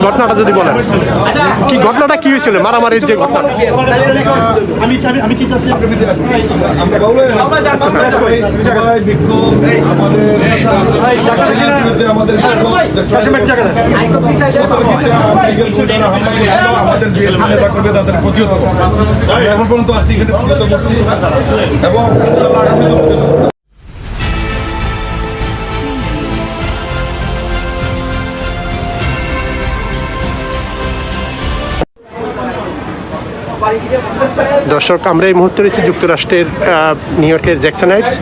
ঘটনাটা যদি বলেন, কি ঘটনাটা কি হয়েছিল, মারামারির যে ঘটনা? তাদের প্রতিহত করছে। এখন পর্যন্ত আসি এখানে প্রতিহত করছি এবং দর্শক, আমরা এই মুহূর্তে রয়েছি যুক্তরাষ্ট্রের নিউ ইয়র্কের জ্যাকসন হাইটস,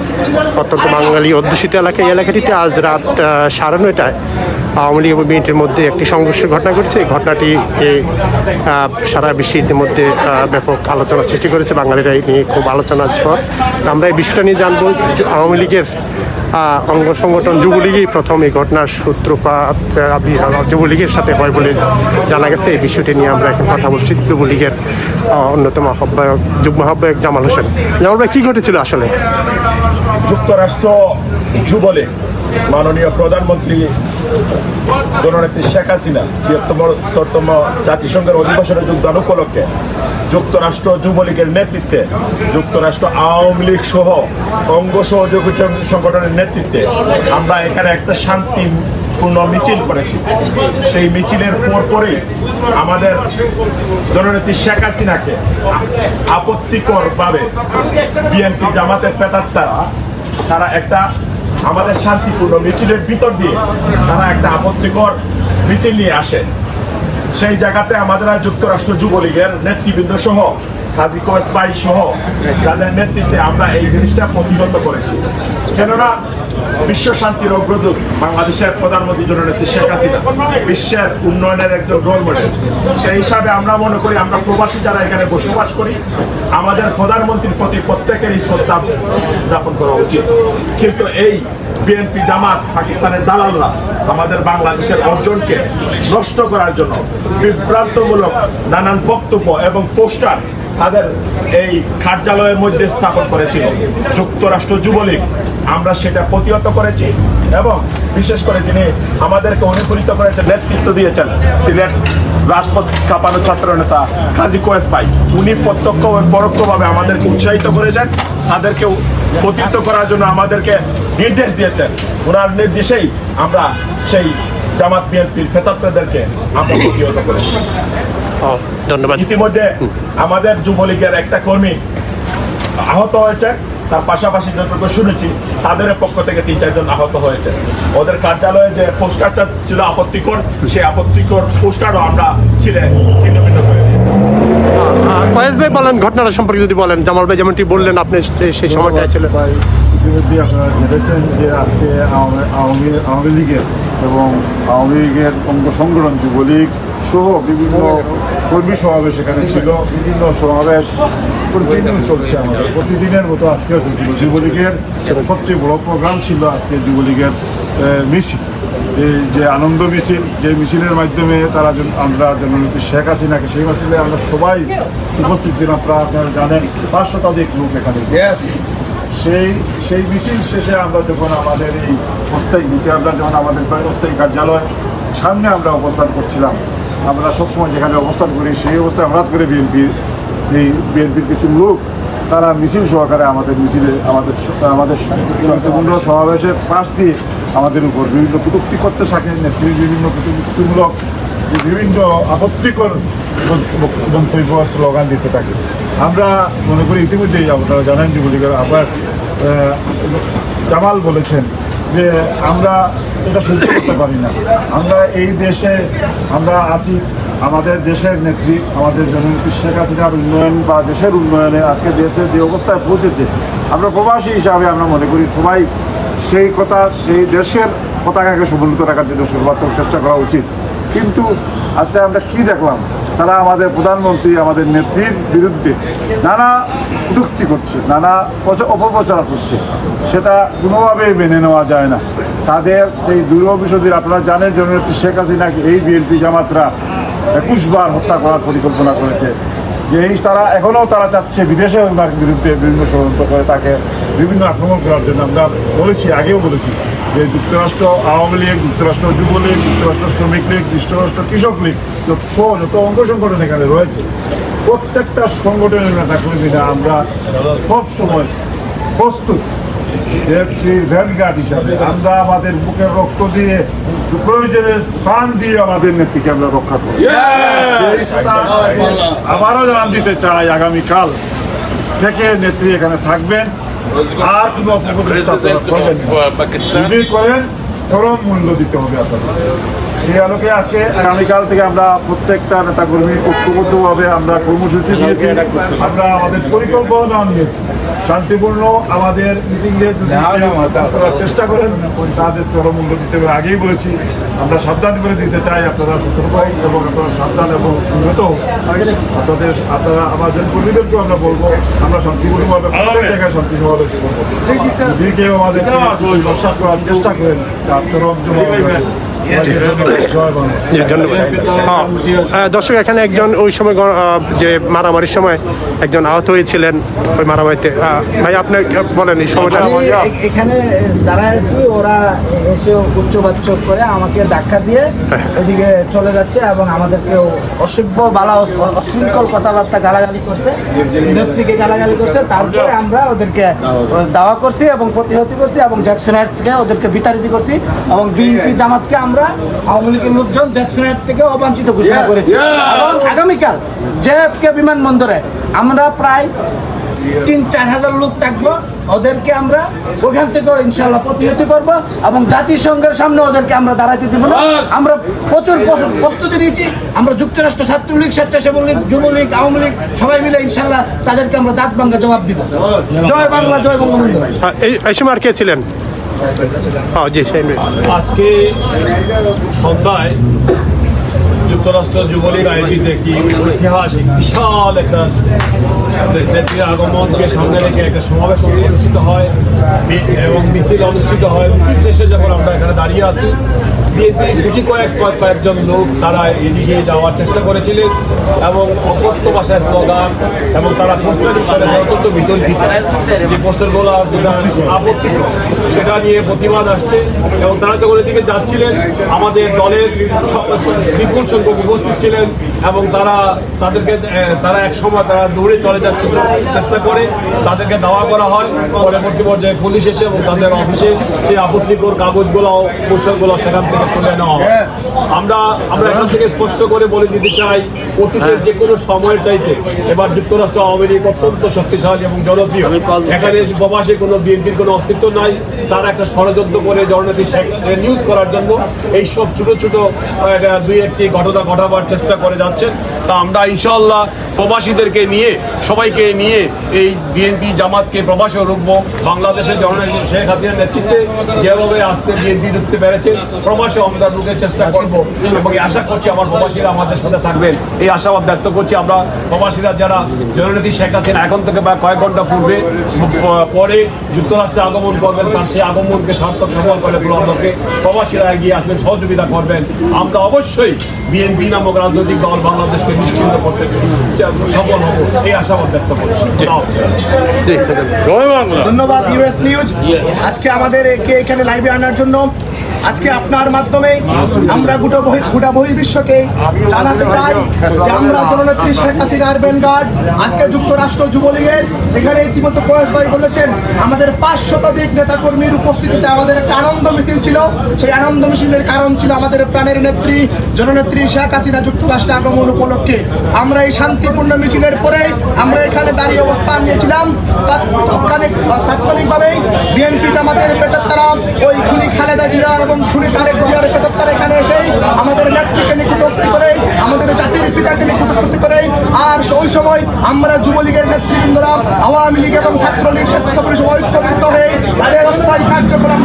অত্যন্ত বাঙালি অধ্যুষিত এলাকা। এই এলাকাটিতে আজ রাত 9:30 আওয়ামী লীগ এবং বিএনপির মধ্যে একটি সংঘর্ষের ঘটনা ঘটেছে। এই ঘটনাটি সারা বিশ্বে ইতিমধ্যে ব্যাপক আলোচনা সৃষ্টি করেছে। বাঙালিরা এই নিয়ে খুব আলোচনার ঝড়। আমরা এই বিষয়টা নিয়ে জানবো। আওয়ামী লীগের অঙ্গ সংগঠন যুবলীগই প্রথম এই ঘটনার সূত্রপাত যুবলীগের সাথে হয় বলে জানা গেছে। এই বিষয়টি নিয়ে আমরা এখন কথা বলছি যুবলীগের অন্যতম আহ্বায়ক, যুগ্ম আহ্বায়ক জামাল হোসেন। জামাল ভাই, কী ঘটেছিল আসলে? যুক্তরাষ্ট্র যুবলীগ মাননীয় প্রধানমন্ত্রী জননেত্রী শেখ হাসিনা ৭৬তম জাতিসংঘের অধিবেশনে যোগদান উপলক্ষে যুক্তরাষ্ট্র যুবলীগের নেতৃত্বে যুক্তরাষ্ট্র আওয়ামী লীগ সহ অঙ্গ সহযোগী সংগঠনের নেতৃত্বে আমরা এখানে একটা শান্তিপূর্ণ মিছিল করেছি। সেই মিছিলের পরপরই আমাদের জননেত্রী শেখ হাসিনাকে আপত্তিকরভাবে বিএনপি জামাতের পেতাত্তারা তারা একটা আমাদের শান্তিপূর্ণ মিছিলের ভিতর দিয়ে তারা একটা আপত্তিকর মিছিল নিয়ে আসে। সেই জায়গাতে আমাদের যুক্তরাষ্ট্র যুবলীগের নেতৃবৃন্দ সহ কাজী কোয়েস ভাই সহ তাদের নেতৃত্বে আমরা এই জিনিসটা প্রতিহত করেছি। কেননা বিশ্ব শান্তির অগ্রদূত বাংলাদেশের প্রধানমন্ত্রী জননেত্রী শেখ হাসিনা বিশ্বের উন্নয়নের একজন রোল মডেল। সেই হিসাবে আমরা মনে করি আমরা প্রবাসী যারা এখানে বসবাস করি আমাদের প্রধানমন্ত্রীর প্রতি প্রত্যেকেরই শ্রদ্ধা যাপন করা উচিত। কিন্তু এই বিএনপি জামাত পাকিস্তানের দালালরা আমাদের বাংলাদেশের অর্জনকে নষ্ট করার জন্য বিভ্রান্তমূলক নানান বক্তব্য এবং পোস্টার তাদের এই কার্যালয়ের মধ্যে স্থাপন করেছিল। যুক্তরাষ্ট্র যুবলীগ আমরা সেটা প্রতিহত করেছি এবং বিশেষ করে তিনি আমাদেরকে অনুপ্রাণিত করেছেন, নেতৃত্ব দিয়েছেন সিলেট রাজপথ কাঁপানো ছাত্র নেতা কাজী কোয়েস ভাই। উনি প্রত্যক্ষ ও পরোক্ষভাবে আমাদেরকে উৎসাহিত করেছেন, তাদেরকে প্রতিহত করার জন্য আমাদেরকে নির্দেশ দিয়েছেন। ওনার নির্দেশেই আমরা সেই জামাত বিএনপির ফেতাত্তাদেরকে আমরা প্রতিহত করেছি। ধন্যবাদ। ইতিমধ্যে আমাদের যুবলীগের একটা কর্মী আহত হয়েছে, তার পাশাপাশি যতটুকু শুনেছি তাদের পক্ষ থেকে ৩-৪ জন আহত হয়েছে। ওদের কার্যালয়ে যে পোস্টারটা ছিল আপত্তিকর, সেই আপত্তিকর পোস্টারও আমরা ছিন্নভিন্ন করে দিয়েছি। কয়েস ভাই বলেন, ঘটনাটা সম্পর্কে যদি বলেন। জামাল ভাই যেমনটি বললেন আপনি সেই সময়টায় ছিলেন। ইতিমধ্যে আপনারা জেনেছেন যে আজকে আওয়ামী লীগের এবং আওয়ামী লীগের অঙ্গ সংগঠন যুবলীগ সহ বিভিন্ন কর্মী সমাবেশ এখানে ছিল। বিভিন্ন সমাবেশ প্রতিদিন চলছে, আমাদের প্রতিদিনের মতো আজকেও চলছিল। যুবলীগের সবচেয়ে বড় প্রোগ্রাম ছিল আজকে যুবলীগের মিছিল, এই যে আনন্দ মিছিল, যে মিছিলের মাধ্যমে তারা আমরা জননেত্রী শেখ হাসিনাকে, সেই মিছিলে আমরা সবাই উপস্থিত ছিলাম। আপনারা জানেন 5 শতাধিক লোক এখানে। সেই মিছিল শেষে আমরা যখন আমাদের এই অস্থায়ী যখন আমাদের অস্থায়ী কার্যালয় সামনে আমরা অবস্থান করছিলাম, আমরা সবসময় যেখানে অবস্থান করি সেই অবস্থায় হঠাৎ করে বিএনপির কিছু লোক তারা মিছিল সহকারে আমাদের মিছিলে আমাদের শান্তিপূর্ণ সমাবেশের পাশ দিয়ে আমাদের উপর বিভিন্ন কটূক্তি করতে থাকেন, বিভিন্ন কটূক্তিমূলক বিভিন্ন আপত্তিকর মন্তব্য স্লোগান দিতে থাকে। আমরা মনে করি ইতিমধ্যেই আপনারা জানেন যুবলীগের আবার জামাল বলেছেন যে আমরা এটা সহ্য করতে পারি না। আমরা এই দেশে আমরা আছি, আমাদের দেশের নেত্রী আমাদের জননেত্রী শেখ হাসিনার উন্নয়ন বা দেশের উন্নয়নে আজকে দেশের যে অবস্থায় পৌঁছেছে, আমরা প্রবাসী হিসাবে আমরা মনে করি সবাই সেই দেশের পতাকাকে সমুন্নত রাখার জন্য সর্বাত্মক চেষ্টা করা উচিত। কিন্তু আজকে আমরা কি দেখলাম, তারা আমাদের প্রধানমন্ত্রী আমাদের নেত্রীর বিরুদ্ধে নানা কটূক্তি করছে, নানা অপপ্রচার করছে, সেটা কোনোভাবেই মেনে নেওয়া যায় না। তাদের সেই দুরভিসন্ধির আপনারা জানেন জননেত্রী শেখ হাসিনাকে এই বিএনপি জামাতরা 21 বার হত্যা করার পরিকল্পনা করেছে। যে তারা এখনও তারা চাচ্ছে বিদেশে ওনার বিরুদ্ধে বিভিন্ন ষড়যন্ত্র করে তাকে বিভিন্ন আক্রমণ করার জন্য। আমরা বলেছি, আগেও বলেছি যে যুক্তরাষ্ট্র আওয়ামী লীগ, যুক্তরাষ্ট্র যুবলীগ, যুক্তরাষ্ট্র শ্রমিক লীগ, যুক্তরাষ্ট্র কৃষক লীগ, যত অঙ্গ সংগঠন এখানে রয়েছে, প্রত্যেকটা সংগঠনের নেতাকর্মীরা আমরা সবসময় প্রস্তুত ভ্যানগার্ড হিসাবে। আমরা আমাদের বুকের রক্ত দিয়ে, প্রয়োজনে প্রাণ দিয়ে আমাদের নেত্রীকে আমরা রক্ষা করি। আবারও জানান দিতে চাই, আগামীকাল থেকে নেত্রী এখানে থাকবেন, আর কোনো অপপ্রতিষ্ঠা করবেন না। যদি করেন চরম মূল্য দিতে হবে আপনাদের। সেই আলোকে আজকে আগামীকাল থেকে আমরা প্রত্যেকটা নেতাকর্মী ঐক্যবদ্ধভাবে আমরা কর্মসূচি দিয়েছি, আমরা আমাদের পরিকল্পনা নিয়েছি। শান্তিপূর্ণ আমাদের মিটিংয়ে যদি করার চেষ্টা করেন তাদের চরম মূল্য দিতে হবে। আগেই বলেছি, আমরা সাবধান করে দিতে চাই, আপনারা সতর্ক এবং আপনারা সাবধান এবং সংযত আপনারা আমাদের কর্মীদেরকেও আমরা বলবো, আমরা শান্তিপূর্ণভাবে প্রত্যেক জায়গায় শান্তি সমাবেশ করবো। যদি কেউ আমাদেরকে নস্বাত করার চেষ্টা করেন তার চরম জবাব দেবেন। জি, ধন্যবাদ। দর্শক, এখানে একজন ওই সময় যে মারামারির সময় একজন আহত হয়েছিলেন ওই মারামারিতে। ভাই, আপনি বলেন এই সময়টা। এখানে দাঁড়াইছি, ওরা এসে উচ্চবাচ্য করে আমাকে ধাক্কা দিয়ে এদিকে চলে যাচ্ছে এবং আমাদেরকে অসভ্য বালা অশৃঙ্খল কথাবার্তা গালাগালি করছে, নেত্রীকে গালাগালি করছে। তারপরে আমরা ওদেরকে দাওয়া করছি এবং প্রতিহতি করছি এবং জ্যাকসনাইটসকে ওদেরকে বিতাড়িত করছি এবং বিএনপি জামাতকে আমরা আওয়ামী লীগের লোকজন জ্যাকসনাইট থেকে অবাঞ্ছিত ঘোষণা করেছি। এবং আগামীকাল জেএফকে বিমানবন্দরে আমরা প্রায় 3-4 হাজার লোক থাকবো, ওদেরকে আমরা ওখান থেকে ইনশাল্লাহ প্রতিহতি করবো এবং জাতিসংঘের সামনে ওদেরকে আমরা দাঁড়াতে দেবো না। আমরা প্রচুর প্রস্তুতি নিয়েছি। আমরা যুক্তরাষ্ট্র ছাত্রলীগ, স্বেচ্ছাসেবক লীগ, যুবলীগ, আওয়ামী লীগ সবাই মিলে ইনশাল্লাহ তাদেরকে আমরা দাঁত ভাঙ্গা জবাব দিব। জয় বাংলা, জয় বঙ্গবন্ধু। এই সময় আর কে ছিলেন? জি, আজকে সন্ধ্যায় যুক্তরাষ্ট্র যুবলীগ আয়োজিত একটি ঐতিহাসিক বিশাল একটা নেত্রীর আগমনকে সামনে রেখে একটা সমাবেশ অনুষ্ঠিত হয় এবং মিছিল অনুষ্ঠিত হয়। মিছিল শেষে যখন আমরা এখানে দাঁড়িয়ে আছি, বিএনপির কয়েকজন লোক তারা এদিকে যাওয়ার চেষ্টা করেছিলেন এবং অকথ্য ভাষায় স্লোগান এবং তারা পোস্টারিং করেছে অত্যন্ত বিতর্কিত। যে পোস্টারগুলো যেটা আপত্তি সেটা নিয়ে প্রতিবাদ আসছে এবং তারা যখন এদিকে যাচ্ছিলেন আমাদের দলের বিপুল সংখ্যক উপস্থিত ছিলেন এবং তারা এক সময় তারা দৌড়ে চলে যাচ্ছে চেষ্টা করে, তাদেরকে দাওয়া করা হয়। পরবর্তী পর্যায়ে পুলিশ এসে এবং তাদের অফিসে সেই আপত্তিকর কাগজগুলো, পোস্টারগুলো সেখান থেকে তুলে নেওয়া হয়। আমরা এখান থেকে স্পষ্ট করে বলে দিতে চাই, অতীতের যে কোনো সময়ের চাইতে এবার যুক্তরাষ্ট্র আওয়ামী লীগ অত্যন্ত শক্তিশালী এবং জনপ্রিয়। এখানে প্রবাসে কোনো বিএনপির কোনো অস্তিত্ব নাই। তারা একটা ষড়যন্ত্র করে জননীতি নিউজ করার জন্য এইসব ছোট ছোট 2-1টি ঘটনা ঘটাবার চেষ্টা করে যাচ্ছেন। তা আমরা ইনশাআল্লাহ প্রবাসীদেরকে নিয়ে, সবাইকে নিয়ে এই বিএনপি জামাতকে প্রবাসে রুখবো। বাংলাদেশের জননেত্রী শেখ হাসিনার নেতৃত্বে যেভাবে আসতে বিএনপি ঢুকতে পেরেছে, প্রবাসে আমরা ঢুকের চেষ্টা করবো এবং আশা করছি আমার প্রবাসীরা আমাদের সাথে থাকবেন, এই আশাবাদ ব্যক্ত করছি। আমরা প্রবাসীরা যারা জননেত্রী শেখ হাসিনা এখন থেকে বা কয়েক ঘন্টা পরে যুক্তরাষ্ট্রে আগমন করবেন, তার সেই আগমনকে সার্থক সফল করে তোলাকে প্রবাসীরা এগিয়ে আসবেন, সহযোগিতা করবেন। আমরা অবশ্যই বিএনপি নামক রাজনৈতিক দল বাংলাদেশকে নিশ্চিন্ত করতে সফল হব, এই আশাবাদ ব্যক্ত করছি। ধন্যবাদ ইউএস নিউজ আজকে আমাদের এখানে লাইভে আনার জন্য। আজকে আপনার মাধ্যমে আমরা গোটা বহির্বিশ্বকে জানাতে চাই যে আমরা জননেত্রী শেখ হাসিনার ভ্যানগার্ড। আজকে যুক্তরাষ্ট্র যুবলীগের এখানে ইতিমধ্যে কয়েস ভাই বলেছেন, আমাদের 5 শতাধিক নেতাকর্মীর উপস্থিতিতে আমাদের একটা আনন্দ মিছিল ছিল। সেই আনন্দ মিছিলের কারণ ছিল আমাদের প্রাণের নেত্রী জননেত্রী শেখ হাসিনা যুক্তরাষ্ট্রে আগমন উপলক্ষে। আমরা এই শান্তিপূর্ণ মিছিলের পরে আমরা এখানে দাঁড়িয়ে অবস্থান নিয়েছিলাম। তাৎক্ষণিকভাবেই বিএনপি জামাতের প্রেতাত্মারা ওই খুনি খালেদা জিয়া এবং খুনি তারেক জিয়ার প্রেতাত্মারা এখানে এসে আমাদের নেত্রীকে নিকটবর্তী করে, আমাদের জাতির পিতাকে নিকটবর্তী করে। আর ওই সময় আমরা যুবলীগের নেতৃবৃন্দরা আওয়ামী লীগ এবং ছাত্রলীগ স্বেচ্ছাসেবক সবাই ঐক্যবদ্ধ হয়ে তাদের অস্থায়ী কার্যক্রম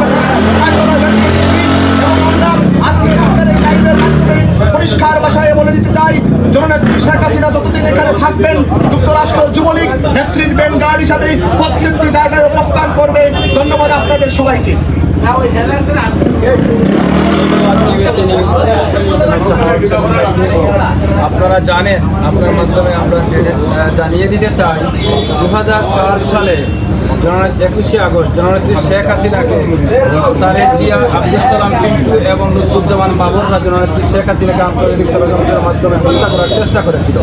আজকে আমাদের এই লাইভের মাধ্যমে পরিষ্কার ভাষায় বলে দিতে চাই, জননেত্রী শেখ হাসিনা যতদিন এখানে থাকবেন যুক্তরাষ্ট্র যুবলীগ নেত্রীর ভ্যানগার্ড হিসাবে প্রত্যেকটি জায়গায় অবস্থান করবে। ধন্যবাদ আপনাদের সবাইকে। আপনারা জানেন, আপনার মাধ্যমে আমরা জানিয়ে দিতে চাই, 2004 সালে 21শে আগস্ট জননেত্রী শেখ হাসিনাকে তারেক জিয়া, আব্দুল সালাম পিন্টু এবং লুৎফুজ্জামান বাবররা জননেত্রী শেখ হাসিনাকে আন্তর্জাতিক ষড়যন্ত্রের মাধ্যমে হত্যা করার চেষ্টা করেছিল।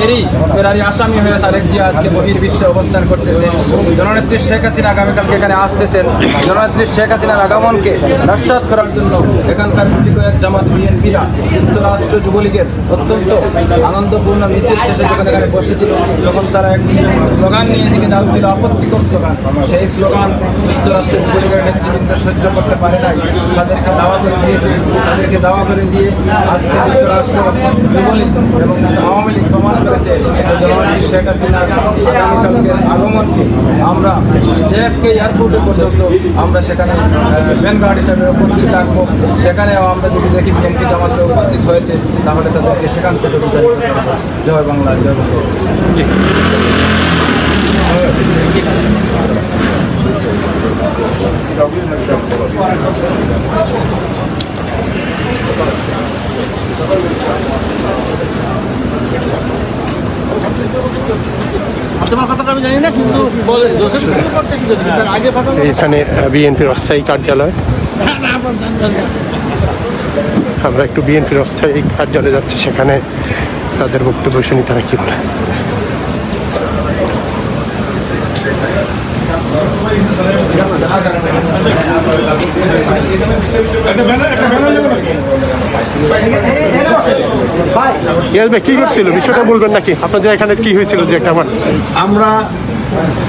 এরই ফেরারি আসামি হয়ে তারেক জিয়া আজকে বহির্বিশ্বে অবস্থান করতেছেন। জননেত্রী শেখ হাসিনা আগামীকালকে এখানে আসতেছেন। জননেত্রী শেখ হাসিনার আগমনকে নস্যাৎ করার জন্য এখানকার গুটি কয়েক জামাত বিএনপিরা যুক্তরাষ্ট্র যুবলীগের অত্যন্ত আনন্দপূর্ণ মিছিল শেষে যখন এখানে বসেছিল, তখন তারা একটি স্লোগান নিয়ে এদিকে যাচ্ছিল, আপত্তিকর স্লোগান। সেই স্লোগান যুক্তরাষ্ট্র যুবলীগের নেতৃবৃন্দ সহ্য করতে পারে নাই, তাদেরকে দাওয়া করে দিয়েছে। তাদেরকে দাওয়া করে দিয়ে আজকে যুক্তরাষ্ট্র যুবলীগ এবং আওয়ামী লীগ প্রমাণ করেছে জননেত্রী শেখ হাসিনার আগামীকালকের আগমনকে আমরা জেএফকে এয়ারপোর্টে পর্যন্ত আমরা সেখানে ভ্যানগার্ড হিসাবে উপস্থিত থাকবো। সেখানেও আমরা যদি দেখি বিএনপি জামাতে উপস্থিত হয়েছে, তাহলে তাদেরকে সেখান থেকে জয় বাংলা, জয় বাংলা। এখানে বিএনপির অস্থায়ী কার্যালয়। আমরা একটু বিএনপির অস্থায়ী কার্যালয়ে যাচ্ছি, সেখানে তাদের বক্তব্য শুনি তারা কি বলে। ইয়াস ভাই, কি করছিল বিষয়টা বলবেন নাকি? আপনাদের এখানে কি হয়েছিল যে একটা আমার আমরা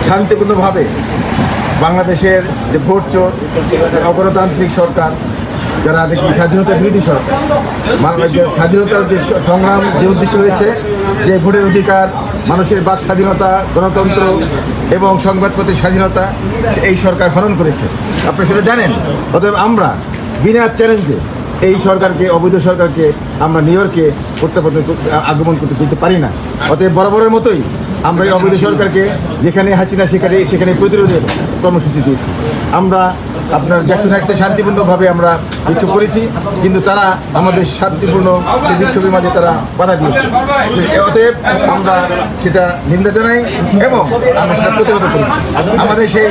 শান্তিপূর্ণভাবে বাংলাদেশের যে ভোট চোর অগণতান্ত্রিক সরকার, যারা দেখি স্বাধীনতা বিরোধী সরকার, বাংলাদেশের স্বাধীনতার যে সংগ্রাম যে উদ্দেশ্য রয়েছে, যে ভোটের অধিকার, মানুষের বাক স্বাধীনতা, গণতন্ত্র এবং সংবাদপত্রের স্বাধীনতা, এই সরকার হরণ করেছে। আপনি সেটা জানেন। অতএব আমরা বিনা চ্যালেঞ্জে এই সরকারকে, অবৈধ সরকারকে আমরা নিউ ইয়র্কে আগমন করতে দিতে পারি না। অতএব বরাবরের মতোই আমরা এই অবৈধ সরকারকে যেখানে হাসিনা সেখানে প্রতিরোধের কর্মসূচি দিয়েছি। আমরা আপনার জ্যাকসন হাইটসে শান্তিপূর্ণভাবে আমরা বিক্ষোভ করেছি, কিন্তু তারা আমাদের শান্তিপূর্ণ বিক্ষোভের মাঝে তারা বাধা দিয়েছে। অতএব আমরা সেটা নিন্দা জানাই এবং আমরা সেটা প্রতিরোধ করি। আমাদের সেই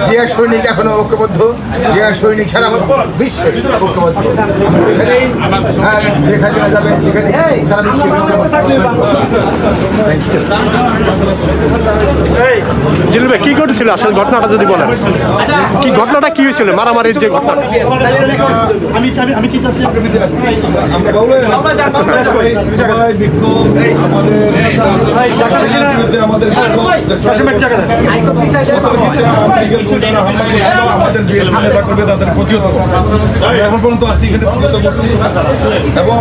জিয়া সৈনিক এখনো ঐক্যবদ্ধ, জিয়া সৈনিক সারা বিশ্বে ঐক্যবদ্ধ। এখানেই শেখ হাসিনা যাবে, সেখানে সারা বিশ্বে জিলু ভাই, কি ঘটেছিল আসলে ঘটনাটা যদি বলেন? কি ঘটনাটা কি হয়েছিল, মারামারির যে ঘটনা? এখন পর্যন্ত আসি এখানে প্রতিহত করছি এবং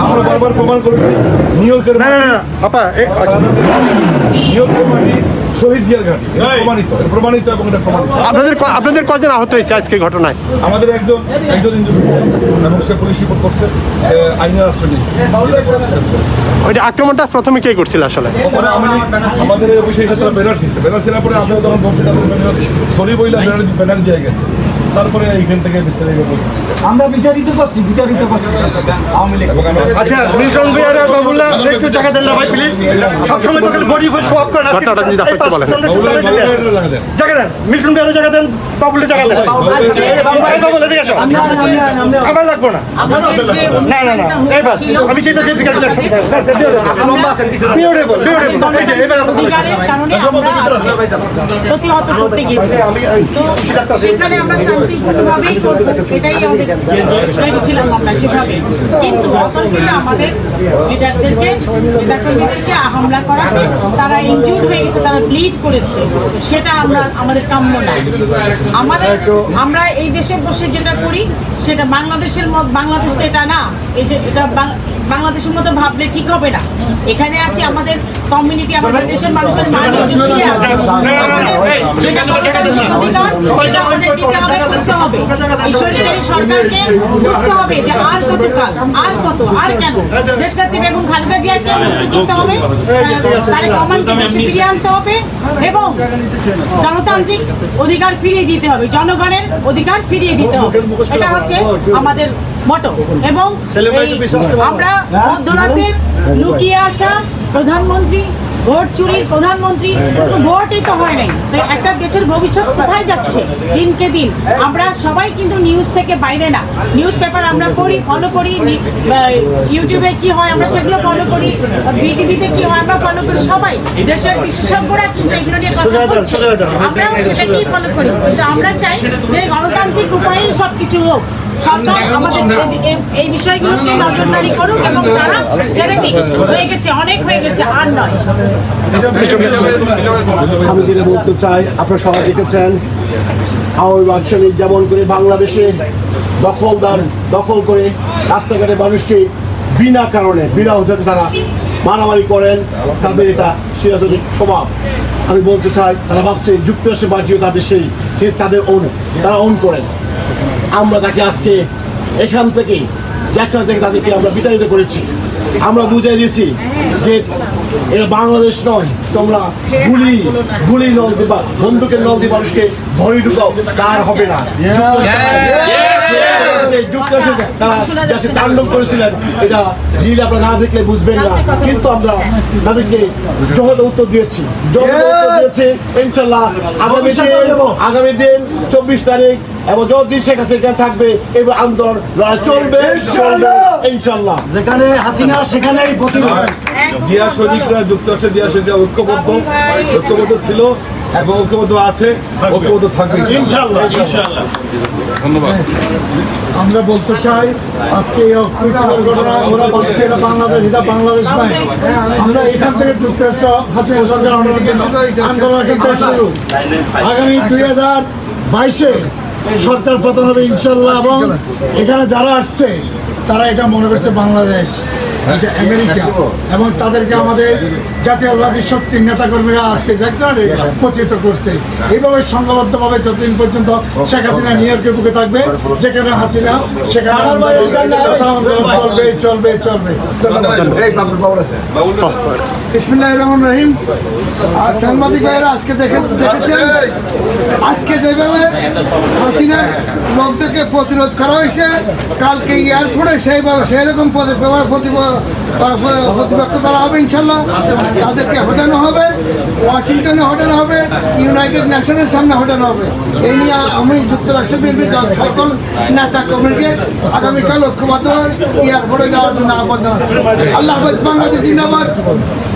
আমরা বারবার প্রমাণ করেছি নিউ ইয়র্কের শহীদ জিয়ার ঘাঁটি প্রমাণিত এবং এটা প্রমাণিত। আপনাদের কজন আহত হয়েছে আজকে ঘটনায়? আমাদের একজন ইনজুরি এবং সে পুলিশ রিপোর্ট করছে, আইনের আশ্রয় নিয়েছে। ওইটা আক্রমণটা প্রথমে কে করছিল আসলে? ওখানে আমাদের অফিসের সাথে ব্যানার ছিল, ব্যানার ছিল পরে আমরা যখন ধরছি তাদের সরি বইলা ব্যানার দিয়ে গেছে। তারপরে এইখান থেকে ভিতরে আমরা বিতাড়িত করছি আওয়ামী লীগ। আচ্ছা, মিল্টন ভাই আর বাবুল্লাহ একটু জায়গা দেন না ভাই প্লিজ। সবসময় তো বডি শো আপ করেন। ঘটনাটা যদি আপনি একটু বলেন। জায়গা দেন, মিল্টন ভাই জায়গা দেন, বাবুল্লাহ জায়গা দেন। বাবুল্লাহ ঠিক আছে, আমার লাগবো না। না না না, এই বাস আমি চাইতেছি বিকালে একসাথে বিউটিফুল বিউটিফুল। এই যে এবার প্রতিহত করতে গেছি, তো সেখানে আমরা শান্তিপূর্ণভাবেই করবো, এটাই আমাদের রেডি ছিলাম আমরা সেভাবে। কিন্তু অতর্কিত আমাদের নেতাকর্মীদেরকে হামলা করা, তারা ইনজুর্ড হয়ে গেছে, তারা ব্লিড করেছে, সেটা আমাদের কাম্য না। আমরা এই দেশে বসে যেটা করি সেটা বাংলাদেশ তো এটা না, এই যে এটা বাংলাদেশের মতো ভাবলে ঠিক হবে না। এখানে আছি আমাদের কমিউনিটি, আমাদের দেশের মানুষের সরকারকে বুঝতে হবে যে আর কত কাল, আর কত, আর কেন দেশটাতে বেগম খালেদা জিয়াকে করতে হবে, তার কমান্ডকে দেশে ফিরিয়ে আনতে হবে এবং গণতান্ত্রিক অধিকার ফিরিয়ে দিতে হবে, জনগণের অধিকার ফিরিয়ে দিতে হবে। এটা হচ্ছে আমাদের মোটো। এবং আমরা মধ্যরাতের লুকিয়ে আসা প্রধানমন্ত্রী ভোট চুরির প্রধানমন্ত্রী, ভোটই তো হয় নাই। তো একটা দেশের ভবিষ্যৎ কোথায় যাচ্ছে দিনকে দিন? আমরা সবাই কিন্তু নিউজ থেকে বাইরে না, নিউজ পেপার আমরা পড়ি, ফলো করি, ইউটিউবে কি হয় আমরা সেগুলো ফলো করি, বিটিভিতে কি হয় আমরা ফলো করি, সবাই দেশের বিশেষজ্ঞরা কিন্তু এগুলো নিয়ে কথা বলছে, আমরা সেটাকেই ফলো করি। কিন্তু আমরা চাই যে গণতান্ত্রিক উপায়েই সবকিছু হোক। সরকার আমাদের এই বিষয়গুলোকে নজরদারি করুক এবং তারা ছেড়ে দিক, হয়ে গেছে, অনেক হয়ে গেছে, আর নয়। আমি যেটা বলতে চাই, আপনারা সবাই দেখেছেন আওয়ামী বাকশালী যেমন করে বাংলাদেশে দখল করে রাস্তাঘাটে মানুষকে বিনা কারণে বিনা অজুহাতে তারা মারামারি করেন, তাদের এটা সিরাজনৈতিক স্বভাব। আমি বলতে চাই তারা ভাবছে যুক্তরাষ্ট্রের পার্টিও তাদের তারা ওন করেন। আমরা তাকে আজকে এখান থেকে জ্যাকসন থেকে তাদেরকে আমরা বিতাড়িত করেছি। আমরা বুঝাই দিয়েছি যে এটা বাংলাদেশ নয়, তোমরা গুলি নল দিবা, বন্দুকের নল দিয়ে মানুষকে ভরে ঢুকাও, তার হবে না। যুক্তরাষ্ট্রে তারা যাতে তাণ্ডব করেছিলেন এটা রিল আপনারা না দেখলে বুঝবেন না, কিন্তু আমরা তাদেরকে জহর উত্তর দিয়েছি। ইনশাল্লাহ আগামী দিন 24 তারিখ এবং যতদিন শেখ হাসিনা থাকবে এবং আন্দোলন চলবে ইনশাল্লাহ। যেখানে হাসিনা সেখানেই প্রতিরোধ। জিয়া সৈনিকরা, যুক্তরাষ্ট্রের জিয়া সৈনিকরা ঐক্যবদ্ধ ছিল এবং ঐক্যবদ্ধ আছে, ঐক্যবদ্ধ থাকবে ইনশাআল্লাহ। ধন্যবাদ। আমরা বলতে চাই আজকে এই অপ্রীতিকর ঘটনা ওরা বলছে এটা বাংলাদেশ, এটা বাংলাদেশ নয়। আমরা এখান থেকে যুক্তরাষ্ট্র হাসিনা সরকার আন্দোলন কিন্তু শুরু। আগামী 2022-এ সরকার পতন হবে ইনশাল্লাহ, এবং এখানে যারা আসছে তারা এটা মনে করছে বাংলাদেশ, এটা আমেরিকা, এবং তাদেরকে আমাদের জাতীয়বাদী শক্তির নেতাকর্মীরা আজকে দেখতে প্রচিত করছে। এইভাবে সংঘবদ্ধভাবে যতদিন পর্যন্ত শেখ হাসিনা নিউ ইয়র্কের বুকে থাকবে, যেখানে হাসিনা সেখানে আন্দোলন চলবে। বিসমিল্লাহির রহমানির রহিম। সাংবাদিক ভাইয়েরা আজকে দেখেছেন আজকে যেভাবে হাসিনার লোকদেরকে প্রতিরোধ করা হয়েছে, কালকে এয়ারপোর্টে সেইরকম প্রতিপক্ষ করা হবে ইনশাল্লাহ। তাদেরকে হটানো হবে, ওয়াশিংটনে হটানো হবে, ইউনাইটেড নেশনের সামনে হটানো হবে। এই নিয়ে আমি যুক্তরাষ্ট্র বিএনপির সকল নেতা কর্মীকে আগামীকাল ঐক্যবদ্ধ এয়ারপোর্টে যাওয়ার জন্য আহ্বান জানাচ্ছি। আল্লাহ হাফেজ। বাংলাদেশ জিন্দাবাদ,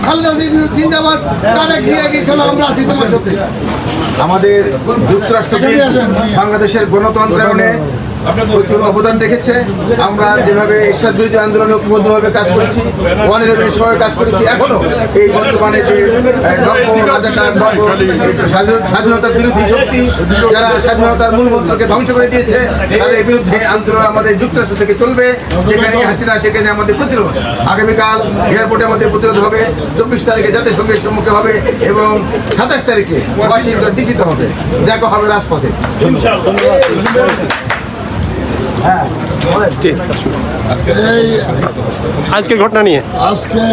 খালেদা জিন্দাবাদ, তারেক জিয়া গিয়েছিল, আমরা আছি তোমার সাথে। আমাদের যুক্তরাষ্ট্র বাংলাদেশের গণতন্ত্রায়নে অবদান রেখেছে। আমরা যেভাবে এরশাদ বিরোধী আন্দোলনে ঐক্যবদ্ধভাবে কাজ করেছি, সময় কাজ করেছি, এখনো এই বর্তমানে যে স্বাধীনতার বিরোধী শক্তি যারা স্বাধীনতার মূল মন্ত্রকে ধ্বংস করে দিয়েছে, তাদের বিরুদ্ধে আন্দোলন আমাদের যুক্তরাষ্ট্র থেকে চলবে। যেখানে হাসিনা সেখানে আমাদের প্রতিরোধ। আগামীকাল এয়ারপোর্টে আমাদের প্রতিরোধ হবে, 24 তারিখে জাতিসংঘের সম্মুখে হবে এবং 27 তারিখে ওয়াশিংটন ডিসিতে হবে। দেখা হবে রাজপথে। আজকের ঘটনা নিয়ে আজকে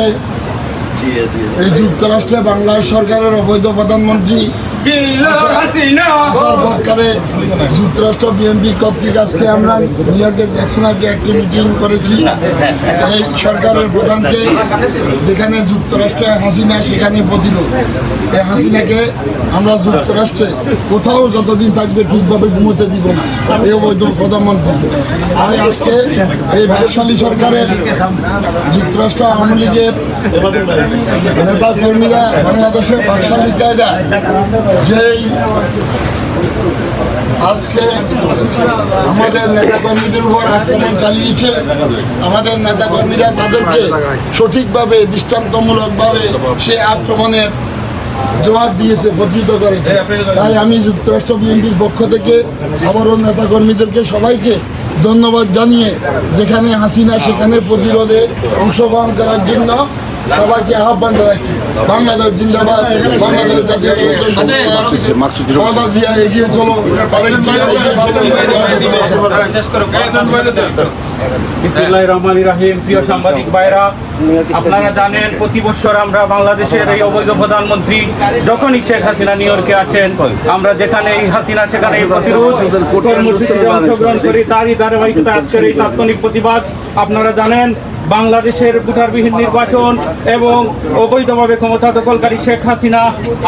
এই যুক্তরাষ্ট্রে বাংলাদেশ সরকারের অবৈধ প্রধানমন্ত্রী সরকারে যুক্তরাষ্ট্র বিএনপি কর্তৃক আজকে আমরা নিউ ইয়র্কের জ্যাকসনাকে একটি মিটিং করেছি। এই সরকারের প্রধানকে যেখানে যুক্তরাষ্ট্রে হাসিনা সেখানে প্রতিরোধ। এই হাসিনাকে আমরা যুক্তরাষ্ট্রে কোথাও যতদিন থাকবে ঠিকভাবে ঘুমোতে দিব না, এই অবৈধ প্রধানমন্ত্রীকে। আর আজকে এই বাকশালী সরকারের যুক্তরাষ্ট্র আওয়ামী লীগের নেতা কর্মীরা বাংলাদেশের বাকশালী কায়দা যেই আজকে আমাদের নেতাকর্মীদের উপর আক্রমণ চালিয়েছে, আমাদের নেতাকর্মীরা তাদেরকে সঠিকভাবে দৃষ্টান্তমূলকভাবে সে আক্রমণের জবাব দিয়েছে, প্রতিহত করেছে। তাই আমি যুক্তরাষ্ট্র বিএনপির পক্ষ থেকে আবারও নেতাকর্মীদেরকে সবাইকে ধন্যবাদ জানিয়ে যেখানে হাসিনা সেখানে প্রতিরোধে অংশগ্রহণ করার জন্য সবাইকে আহ্বান জানাচ্ছি। বাংলাদেশ জিন্দাবাদ, বাংলাদেশ জাতীয় জিয়া এগিয়ে চলো, তারেক জিয়া এগিয়ে চলো। বিসমিল্লাহির রহমানির রহিম। প্রিয় সাংবাদিক ভাইরা, আপনারা জানেন প্রতি বছর আমরা বাংলাদেশের এই অবৈধ প্রধানমন্ত্রী যখনই শেখ হাসিনা নিউ ইয়র্কে আসেন, আমরা যেখানে এই হাসিনা সেখানে এই প্রতিরোধ কর্মসূচিতে অংশগ্রহণ করি। তারই ধারাবাহিকতা আজকের এই তাৎক্ষণিক প্রতিবাদ। আপনারা জানেন বাংলাদেশের ভোটারবিহীন নির্বাচন এবং অবৈধভাবে ক্ষমতা দখলকারী শেখ হাসিনা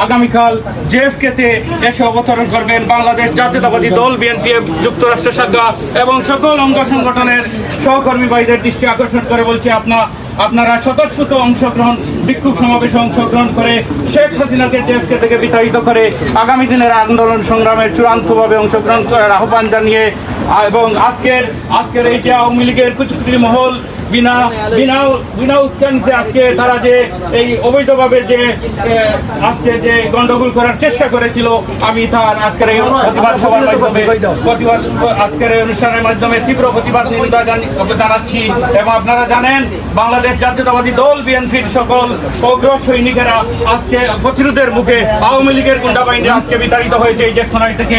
আগামীকাল জেএফকেতে এসে অবতরণ করবেন। বাংলাদেশ জাতীয়তাবাদী দল বিএনপি যুক্তরাষ্ট্র শাখা এবং সকল অঙ্গ সংগঠনের সহকর্মী ভাইদের দৃষ্টি আকর্ষণ করে বলছি, আপনারা স্বতঃস্ফূর্ত অংশগ্রহণ, বিক্ষোভ সমাবেশে অংশগ্রহণ করে শেখ হাসিনাকে জেএফকে থেকে বিতাড়িত করে আগামী দিনের আন্দোলন সংগ্রামের চূড়ান্তভাবে অংশগ্রহণ করার আহ্বান জানিয়ে এবং আজকের এই যে আওয়ামী লীগের কুচকুচি মহল বিনা উস্কানিতে আজকে তারা যে এই অবৈধভাবে যে আজকে যে গন্ডগোল করার চেষ্টা করেছিল, আমি তার আজকের এই প্রতিবাদ সভার মাধ্যমে আজকের এই অনুষ্ঠানের মাধ্যমে তীব্র প্রতিবাদ নিন্দা জানাচ্ছি। এবং আপনারা জানেন বাংলাদেশ জাতীয়তাবাদী দল বিএনপির সকল অগ্র সৈনিকেরা আজকে প্রতিরোধের মুখে আওয়ামী লীগের গুন্ডা বাহিনী আজকে বিতাড়িত হয়েছে এই জেকশনারি থেকে।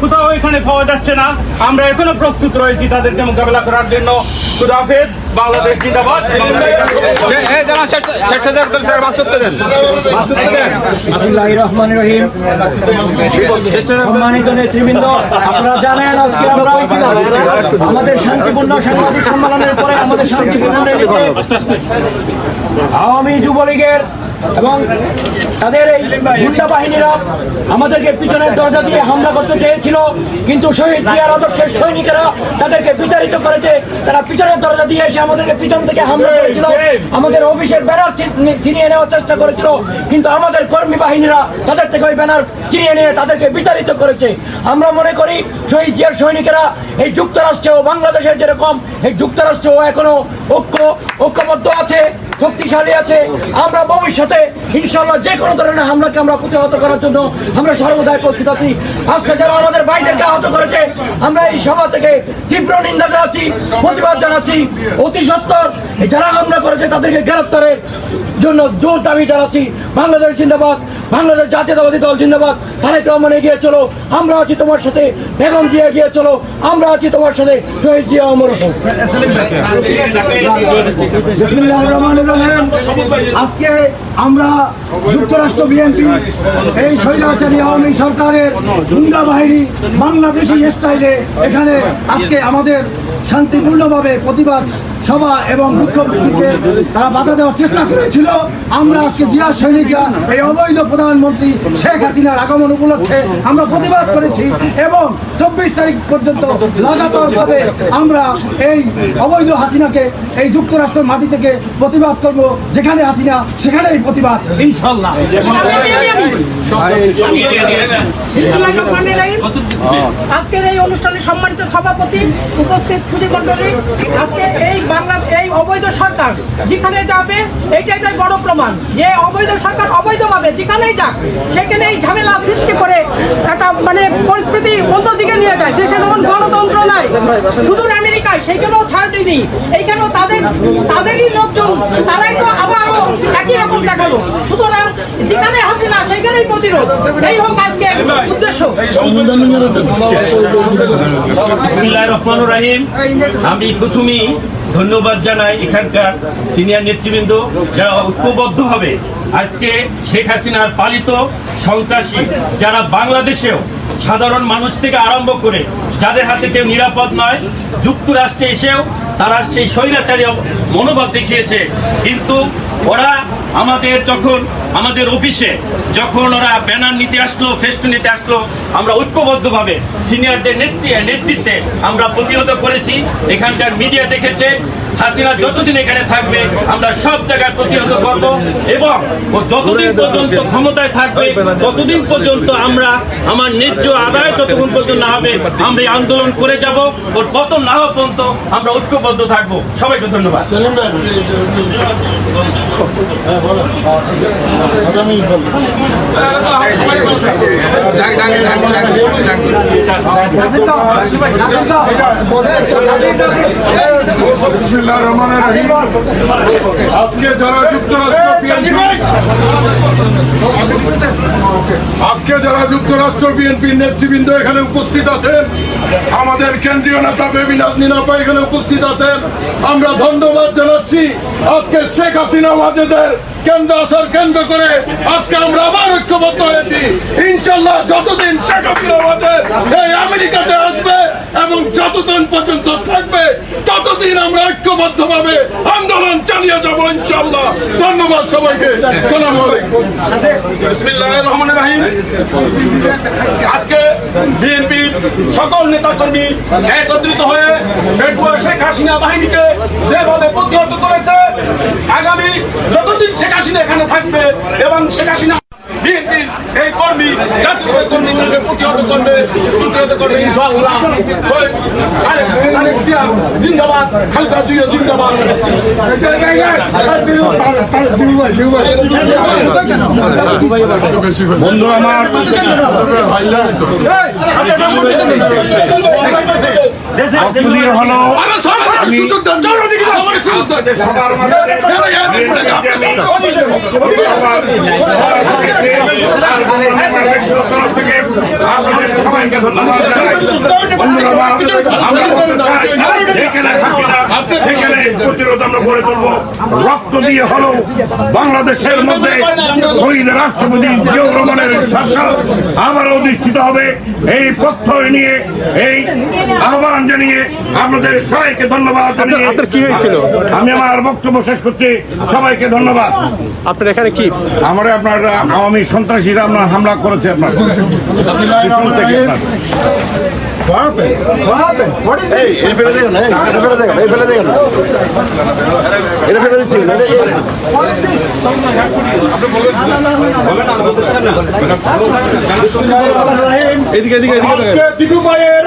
কোথাও এখানে পাওয়া যাচ্ছে না, আমরা এখনো প্রস্তুত রয়েছি তাদেরকে মোকাবেলা করার জন্য। খুদা হাফেজ, বাংলাদেশ জিন্দাবাদ। বিসমিল্লাহির রহমানির রহিম। সম্মানিত নেতৃবৃন্দ, আপনারা জানেন আজকে আমরা আমাদের শান্তিপূর্ণ সাংবাদিক সম্মেলনের পরে আমাদের শান্তিপূর্ণ র্যালিতে আওয়ামী যুবলীগের এবং তাদের এই গুন্ডা বাহিনীরা আমাদেরকে পিছনের দরজা দিয়ে হামলা করতে চেয়েছিল, কিন্তু শহীদ জিয়ার আদর্শের সৈনিকেরা তাদেরকে বিতাড়িত করেছে। তারা পিছনের দরজা দিয়ে এসে আমাদেরকে পিছন থেকে হামলা করেছিল, আমাদের অফিসের ব্যানার ছিনিয়ে নেওয়ার চেষ্টা করেছিল, কিন্তু আমাদের কর্মী বাহিনীরা তাদের থেকে ওই ব্যানার ছিনিয়ে নিয়ে তাদেরকে বিতাড়িত করেছে। আমরা মনে করি শহীদ জিয়ার সৈনিকেরা এই যুক্তরাষ্ট্র ও বাংলাদেশের যেরকম এই যুক্তরাষ্ট্র এখনো ঐক্যবদ্ধ আছে, শক্তিশালী আছে। আমরা ভবিষ্যতে ইনশাআল্লাহ যে কোনো ধরনের হামলাকে আমরা প্রতিহত করার জন্য আমরা সর্বদাই প্রস্তুত আছি। আজকে যারা আমাদের ভাইদেরকে আহত করেছে, আমরা এই সভা থেকে তীব্র নিন্দা জানাচ্ছি, প্রতিবাদ জানাচ্ছি। অতি সত্বর যারা হামলা করেছে তাদেরকে গ্রেফতারের জন্য জোর দাবি জানাচ্ছি। বাংলাদেশ জিন্দাবাদ, বাংলাদেশ জাতীয়তাবাদী দল জিন্দাবাদ। তারেক রহমান এগিয়ে চলো, আমরা আছি তোমার সাথে। বেগম জিয়া এগিয়ে চলো, আমরা আছি তোমার সাথে। শহীদ জিয়া অমর হোক। বিসমিল্লাহির রহমানির রহিম। আজকে আমরা যুক্তরাষ্ট্র বিএনপি এই স্বৈরাচারী আওয়ামী সরকারের গুন্ডা বাহিনী বাংলাদেশি স্টাইলে এখানে আজকে আমাদের শান্তিপূর্ণভাবে প্রতিবাদ সভা এবং বিক্ষোভ মিছিলকে তারা বাধা দেওয়ার চেষ্টা করেছিল। আমরা আজকে জিয়া সৈনিকরা এই অবৈধ প্রধানমন্ত্রী শেখ হাসিনার আগমন উপলক্ষে আমরা প্রতিবাদ করেছি এবং 24 তারিখ পর্যন্ত লাগাতারভাবে আমরা এই অবৈধ হাসিনাকে এই যুক্তরাষ্ট্রের মাটি থেকে প্রতিবাদ করব। যেখানে হাসিনা সেখানেই প্রতিবাদ ইনশাআল্লাহ। আজকের এই অনুষ্ঠানে সম্মানিত সভাপতি, উপস্থিত সুধীমণ্ডলী, আজকে এই অবৈধ সরকার যেখানে যাবে এইটাই তাই বড় প্রমাণ যে অবৈধ সরকার অবৈধভাবে যেখানেই যাক সেখানেই ঝামেলা সৃষ্টি করে একটা পরিস্থিতি অন্যদিকে নিয়ে যায়। দেশে যেমন গণতন্ত্র নাই, শুধু আমেরিকায় সেইখানেও ছাড় দিইনি, এইখানেও তাদেরই লোকজন, তারাই তো আবারও একই রকম দেখালো। সুতরাং যেখানে হাসিনা সেখানেই প্রতিরোধ, এই হোক আজকে উদ্দেশ্য। বিসমিল্লাহির রহমানির রহিম। আমি প্রথমেই ধন্যবাদ জানাই এখানকার সিনিয়র নেতৃবৃন্দ যারা ঐক্যবদ্ধভাবে আজকে শেখ হাসিনার পালিত সন্ত্রাসী যারা বাংলাদেশেও সাধারণ মানুষ থেকে আরম্ভ করে যাদের হাতে কেউ নিরাপদ নয়, যুক্তরাষ্ট্রে এসেও তারা সেই স্বৈরাচারী মনোভাব দেখিয়েছে। কিন্তু ওরা আমাদের অফিসে যখন ওরা ব্যানার নিতে আসলো, ফেস্টুন নিতে আসলো, আমরা ঐক্যবদ্ধভাবে সিনিয়রদের নেতৃত্বে আমরা প্রতিহত করেছি। এখানকার মিডিয়া দেখেছে হাসিনা যতদিন এখানে থাকবে আমরা সব জায়গায় প্রতিহত করব এবং ও যতদিন পর্যন্ত ক্ষমতায় থাকবে ততদিন পর্যন্ত আমরা আমার ন্যায্য আদায় যতক্ষণ পর্যন্ত না হবে আমরা এই আন্দোলন করে যাব। ওর পতন না হওয়া পর্যন্ত আমরা ঐক্যবদ্ধ থাকবো। সবাইকে ধন্যবাদ। আজকে যারা যুক্তরাষ্ট্র বিএনপির নেতৃবৃন্দ এখানে উপস্থিত আছেন, আমাদের কেন্দ্রীয় নেতা বেবি নাজনীন আপা এখানে উপস্থিত আছেন, আমরা ধন্যবাদ জানাচ্ছি। আজকে শেখ হাসিনা ওয়াজেদের কেন্দ্র আসর কেন্দ্র করে আজকে আমরা আবার ঐক্যবদ্ধ হয়েছি। ইনশাল্লাহ যতদিন শেখ হাসিনা আমাদের এই আমেরিকাতে আসবে এবং যতদিন পর্যন্ত থাকবে ততদিন আমরা ঐক্যবদ্ধভাবে আন্দোলন চালিয়ে যাবো ইনশাল্লাহ। ধন্যবাদ সবাইকে। আসসালামু আলাইকুম। বিসমিল্লাহির রহমানির রহিম। আজকে বিএনপির সকল নেতাকর্মী একত্রিত হয়ে পেটুয়া শেখ হাসিনা বাহিনীকে যেভাবে প্রতিহত করেছে, আগামী যতদিন শেখ হাসিনা এখানে থাকবে এবং শেখ হাসিনা বিএনপির এই কর্মী জাতীয় কর্মী তাকে প্রতিহত করবে ইনশাআল্লাহ। জিন্দাবাদ, খালেদা জিয়া জিন্দাবাদ। বন্ধু আমার প্রতিরোধ আমরা গড়ে তুলবো, রক্ত দিয়ে হলো বাংলাদেশের মধ্যে শহীদ রাষ্ট্রপতি জিয়াউর রহমানের শাসন আবারও অধিষ্ঠিত হবে। এই প্রত্যয় নিয়ে এই আহ্বান জানিয়ে আপনাদের সবাইকে ধন্যবাদ জানিয়ে কি হয়েছিল? আমি আমার বক্তব্য শেষ করছি। সবাইকে ধন্যবাদ। আপনার এখানে কি আমরা আপনার আওয়ামী সন্ত্রাসীরা আপনার হামলা করেছে আপনার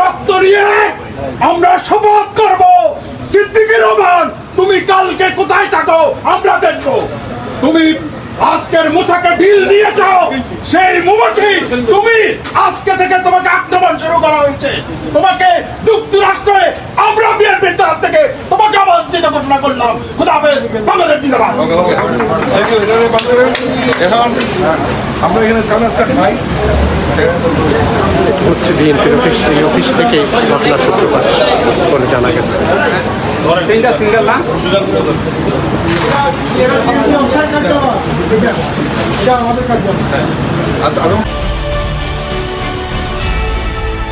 রক্ত নিয়ে আমরা শপথ করব, সিদ্দিকুর রহমান তুমি কালকে কোথায় থাকো আমরা দেখবো। তুমি আজকের মুসাকে ঢিল দিয়েছ, সেই মুমুছি তুমি আজকে থেকে তোমাকে আক্রমণ শুরু করা হয়েছে। তোমাকে যুক্তরাষ্ট্রে আমরা বিএনপির তরফ থেকে তোমাকে অবাঞ্ছিত ঘোষণা করলাম। খোদা হাফেজ, বাংলাদেশ জিন্দাবাদ। এখন আমরা এখানে চা নাস্তা খাই। হচ্ছে বিএনপির অফিস, এই অফিস থেকে ঘটনা সূত্রপাত বলে জানা গেছে। সিঙ্গেল না